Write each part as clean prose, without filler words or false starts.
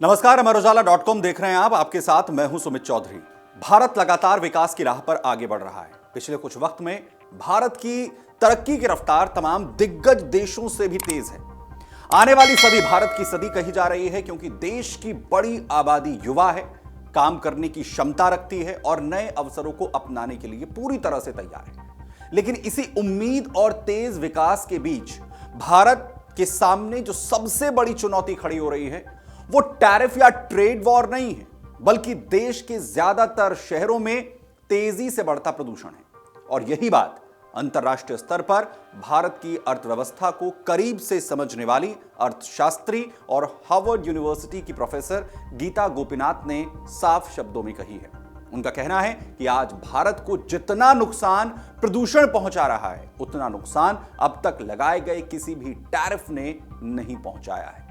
नमस्कार, अमर उजाला.com देख रहे हैं आप। आपके साथ मैं हूं सुमित चौधरी। भारत लगातार विकास की राह पर आगे बढ़ रहा है। पिछले कुछ वक्त में भारत की तरक्की की रफ्तार तमाम दिग्गज देशों से भी तेज है। आने वाली सदी भारत की सदी कही जा रही है, क्योंकि देश की बड़ी आबादी युवा है, काम करने की क्षमता रखती है और नए अवसरों को अपनाने के लिए पूरी तरह से तैयार है। लेकिन इसी उम्मीद और तेज विकास के बीच भारत के सामने जो सबसे बड़ी चुनौती खड़ी हो रही है, वो टैरिफ या ट्रेड वॉर नहीं है, बल्कि देश के ज्यादातर शहरों में तेजी से बढ़ता प्रदूषण है। और यही बात अंतर्राष्ट्रीय स्तर पर भारत की अर्थव्यवस्था को करीब से समझने वाली अर्थशास्त्री और हार्वर्ड यूनिवर्सिटी की प्रोफेसर गीता गोपीनाथ ने साफ शब्दों में कही है। उनका कहना है कि आज भारत को जितना नुकसान प्रदूषण पहुंचा रहा है, उतना नुकसान अब तक लगाए गए किसी भी टैरिफ ने नहीं पहुंचाया है।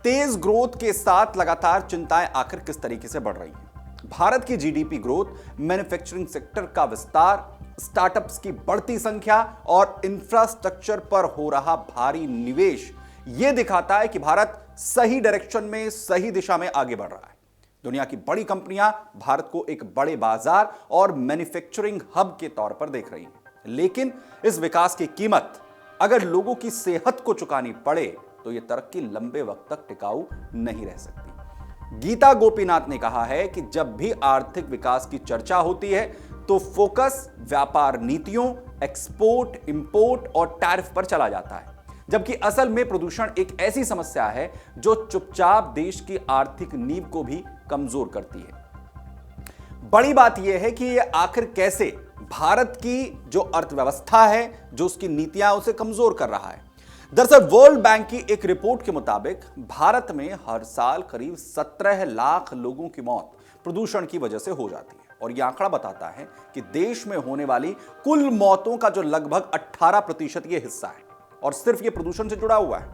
तेज ग्रोथ के साथ लगातार चिंताएं आखिर किस तरीके से बढ़ रही हैं। भारत की जीडीपी ग्रोथ, मैन्युफैक्चरिंग सेक्टर का विस्तार, स्टार्टअप्स की बढ़ती संख्या और इंफ्रास्ट्रक्चर पर हो रहा भारी निवेश यह दिखाता है कि भारत सही डायरेक्शन में, सही दिशा में आगे बढ़ रहा है। दुनिया की बड़ी कंपनियां भारत को एक बड़े बाजार और मैन्युफैक्चरिंग हब के तौर पर देख रही हैं। लेकिन इस विकास की कीमत अगर लोगों की सेहत को चुकानी पड़े तो यह तरक्की लंबे वक्त तक टिकाऊ नहीं रह सकती। गीता गोपीनाथ ने कहा है कि जब भी आर्थिक विकास की चर्चा होती है तो फोकस व्यापार नीतियों, एक्सपोर्ट, इंपोर्ट और टैरिफ पर चला जाता है, जबकि असल में प्रदूषण एक ऐसी समस्या है जो चुपचाप देश की आर्थिक नींव को भी कमजोर करती है। बड़ी बात यह है कि यह आखिर कैसे भारत की जो अर्थव्यवस्था है, जो उसकी नीतियां, उसे कमजोर कर रहा है। दरअसल वर्ल्ड बैंक की एक रिपोर्ट के मुताबिक भारत में हर साल करीब 17 लाख लोगों की मौत प्रदूषण की वजह से हो जाती है। और यह आंकड़ा बताता है कि देश में होने वाली कुल मौतों का जो लगभग 18% यह हिस्सा है, और सिर्फ यह प्रदूषण से जुड़ा हुआ है।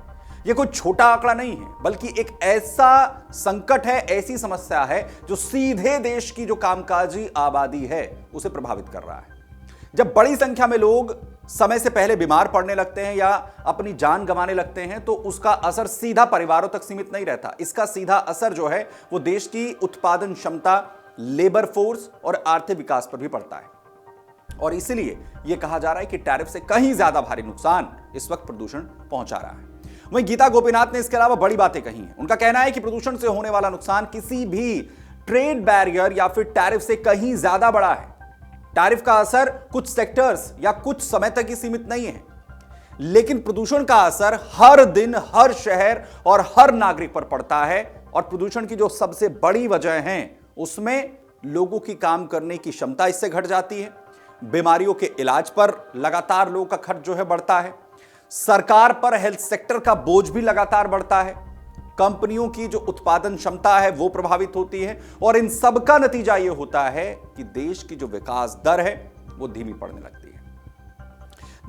यह कोई छोटा आंकड़ा नहीं है, बल्कि एक ऐसा संकट है, ऐसी समस्या है जो सीधे देश की जो कामकाजी आबादी है उसे प्रभावित कर रहा है। जब बड़ी संख्या में लोग समय से पहले बीमार पड़ने लगते हैं या अपनी जान गंवाने लगते हैं, तो उसका असर सीधा परिवारों तक सीमित नहीं रहता। इसका सीधा असर जो है वो देश की उत्पादन क्षमता, लेबर फोर्स और आर्थिक विकास पर भी पड़ता है। और इसलिए यह कहा जा रहा है कि टैरिफ से कहीं ज्यादा भारी नुकसान इस वक्त प्रदूषण पहुंचा रहा है। वहीं गीता गोपीनाथ ने इसके अलावा बड़ी बातें कही हैं। उनका कहना है कि प्रदूषण से होने वाला नुकसान किसी भी ट्रेड बैरियर या फिर टैरिफ से कहीं ज्यादा बड़ा है। टैरिफ का असर कुछ सेक्टर्स या कुछ समय तक ही सीमित नहीं है, लेकिन प्रदूषण का असर हर दिन, हर शहर और हर नागरिक पर पड़ता है। और प्रदूषण की जो सबसे बड़ी वजह है, उसमें लोगों की काम करने की क्षमता इससे घट जाती है। बीमारियों के इलाज पर लगातार लोगों का खर्च जो है बढ़ता है। सरकार पर हेल्थ सेक्टर का बोझ भी लगातार बढ़ता है। कंपनियों की जो उत्पादन क्षमता है वो प्रभावित होती है। और इन सब का नतीजा यह होता है कि देश की जो विकास दर है वो धीमी पड़ने लगती है।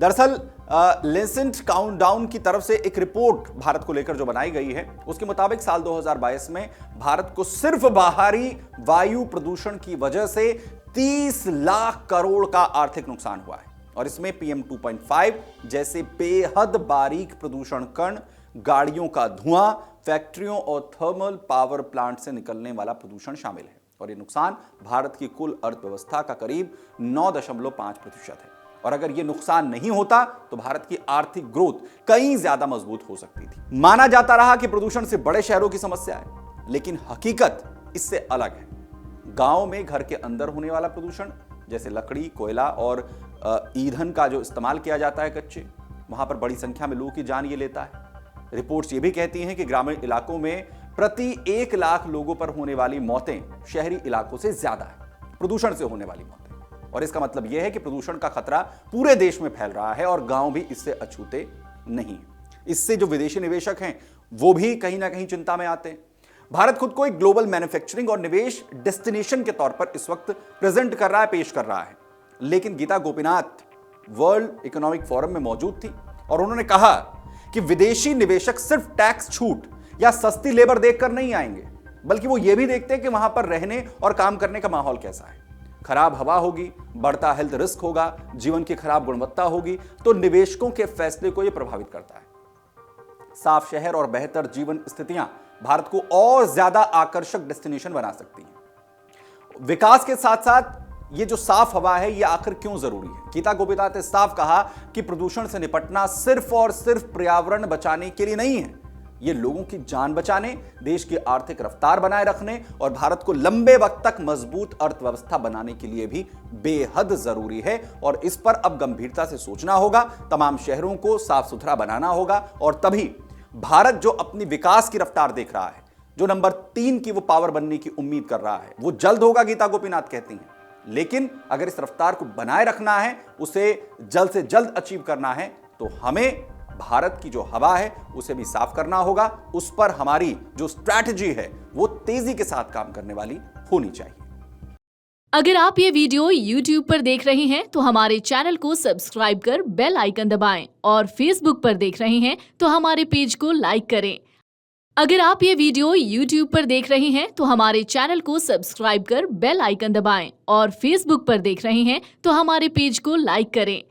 दरअसल लेसेंट काउंटडाउन की तरफ से एक रिपोर्ट भारत को लेकर जो बनाई गई है, उसके मुताबिक साल 2022 में भारत को सिर्फ बाहरी वायु प्रदूषण की वजह से 30 लाख करोड़ का आर्थिक नुकसान हुआ है। और इसमें PM 2.5 जैसे बेहद बारीक प्रदूषण कण, गाड़ियों का धुआं, फैक्ट्रियों और थर्मल पावर प्लांट से निकलने वाला प्रदूषण शामिल है। और यह नुकसान भारत की कुल अर्थव्यवस्था का करीब 9.5% है। और अगर यह नुकसान नहीं होता तो भारत की आर्थिक ग्रोथ कहीं ज्यादा मजबूत हो सकती थी। माना जाता रहा कि प्रदूषण से बड़े शहरों की समस्या है, लेकिन हकीकत इससे अलग है। गांव में घर के अंदर होने वाला प्रदूषण, जैसे लकड़ी, कोयला और ईंधन का जो इस्तेमाल किया जाता है कच्चे, वहां पर बड़ी संख्या में लोगों की जान ये लेता है। रिपोर्ट्स ये भी कहती हैं कि ग्रामीण इलाकों में प्रति 1 लाख लोगों पर होने वाली मौतें शहरी इलाकों से ज्यादा है, प्रदूषण से होने वाली मौतें। और इसका मतलब यह है कि प्रदूषण का खतरा पूरे देश में फैल रहा है और गांव भी इससे अछूते नहीं। इससे जो विदेशी निवेशक हैं वो भी कहीं ना कहीं चिंता में आते हैं। भारत खुद को एक ग्लोबल मैन्युफैक्चरिंग और निवेश डेस्टिनेशन के तौर पर इस वक्त प्रेजेंट कर रहा है, पेश कर रहा है। लेकिन Gita Gopinath World Economic Forum में मौजूद थी और उन्होंने कहा कि विदेशी निवेशक सिर्फ टैक्स छूट या सस्ती लेबर देखकर नहीं आएंगे, बल्कि वो ये भी देखते हैं कि वहां पर रहने और काम करने का माहौल कैसा है। खराब हवा होगी, बढ़ता हेल्थ रिस्क होगा, जीवन की खराब गुणवत्ता होगी, तो निवेशकों के फैसले को यह प्रभावित करता है। साफ शहर और बेहतर जीवन स्थितियां भारत को और ज्यादा आकर्षक डेस्टिनेशन बना सकती हैं। विकास के साथ साथ ये जो साफ हवा है ये आखिर क्यों जरूरी है? गीता गोपीनाथ ने साफ कहा कि प्रदूषण से निपटना सिर्फ और सिर्फ पर्यावरण बचाने के लिए नहीं है, ये लोगों की जान बचाने, देश की आर्थिक रफ्तार बनाए रखने और भारत को लंबे वक्त तक मजबूत अर्थव्यवस्था बनाने के लिए भी बेहद जरूरी है। और इस पर अब गंभीरता से सोचना होगा, तमाम शहरों को साफ सुथरा बनाना होगा और तभी भारत जो अपनी विकास की रफ्तार देख रहा है, जो नंबर 3 की वो पावर बनने की उम्मीद कर रहा है, वो जल्द होगा, गीता गोपीनाथ कहती हैं। लेकिन अगर इस रफ्तार को बनाए रखना है, उसे जल्द से जल्द अचीव करना है, तो हमें भारत की जो हवा है उसे भी साफ करना होगा। उस पर हमारी जो स्ट्रैटेजी है वो तेजी के साथ काम करने वाली होनी चाहिए। अगर आप ये वीडियो YouTube पर देख रहे हैं तो हमारे चैनल को सब्सक्राइब कर बेल आइकन दबाएं और Facebook पर देख रहे हैं तो हमारे पेज को लाइक करें। अगर आप ये वीडियो YouTube पर देख रहे हैं तो हमारे चैनल को सब्सक्राइब कर बेल आइकन दबाएं और Facebook पर देख रहे हैं तो हमारे पेज को लाइक करें।